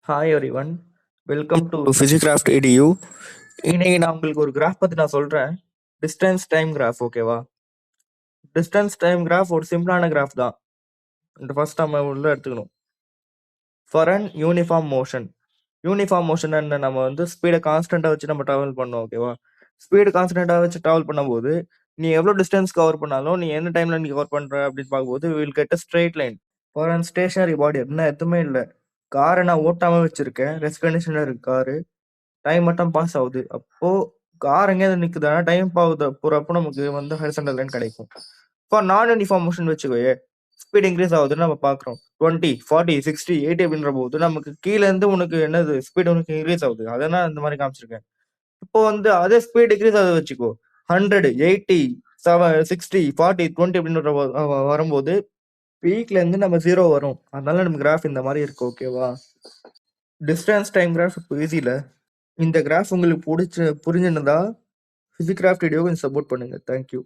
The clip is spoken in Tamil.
Hi everyone, welcome to physicraft EDU. இன்னைக்கு நான் உங்களுக்கு ஒரு கிராஃப் பற்றி நான் சொல்கிறேன். டிஸ்டன்ஸ் டைம் கிராஃப், ஓகேவா? டிஸ்டன்ஸ் டைம் கிராஃப் ஒரு சிம்பிளான கிராஃப் தான். இந்த ஃபர்ஸ்ட் நம்ம உள்ள எடுத்துக்கணும். For an uniform motion. Uniform motion என்ன, நம்ம வந்து ஸ்பீடை கான்ஸ்டண்ட்டாக வச்சு நம்ம ட்ராவல் பண்ணோம், ஓகேவா? ஸ்பீடு கான்ஸ்டண்ட்டாக வச்சு ட்ராவல் பண்ணும்போது நீ எவ்வளோ டிஸ்டன்ஸ் கவர் பண்ணாலும் நீ என்ன டைமில் நீ கவர் பண்ணுற அப்படின்னு பார்க்கும்போது will get a straight line. For an stationary body என்ன எதுவுமே இல்லை. காரை நான் ஓட்டாமல் வச்சுருக்கேன், ரெஸ்ட் கண்டிஷனில் இருக்கு காரு, டைம் மட்டும் பாஸ் ஆகுது. அப்போ கார் எங்கேயாவது நிக்குதுன்னா டைம் போகுது போறப்போ நமக்கு வந்து ஹரிசண்டல் லைன் கிடைக்கும். இப்போ நான் யூனிஃபார்ம் மோஷன் வச்சுக்கோயே, ஸ்பீட் இன்க்ரீஸ் ஆகுதுன்னு நம்ம பார்க்குறோம். 20, 40, 60, 80 அப்படின்ற போது நமக்கு கீழே இருந்து உனக்கு என்னது ஸ்பீட் உனக்கு இன்க்ரீஸ் ஆகுது. அதெல்லாம் இந்த மாதிரி காமிச்சிருக்கேன். இப்போ வந்து அதே ஸ்பீட் டிக்ரீஸ் ஆகுது வச்சுக்கோ, 100, 80, 60, 40, 20 அப்படின்னு வரும்போது பீக்ல இருந்து நம்ம 0 வரும். அதனால நம்ம கிராஃப் இந்த மாதிரி இருக்கு, ஓகேவா? டிஸ்டன்ஸ் டைம் கிராஃப் இப்போ ஈஸியில். இந்த கிராஃப் உங்களுக்கு புரிஞ்சுருந்தா பிசிக்ராஃப்ட் வீடியோ கொஞ்சம் சப்போர்ட் பண்ணுங்க. தேங்க்யூ.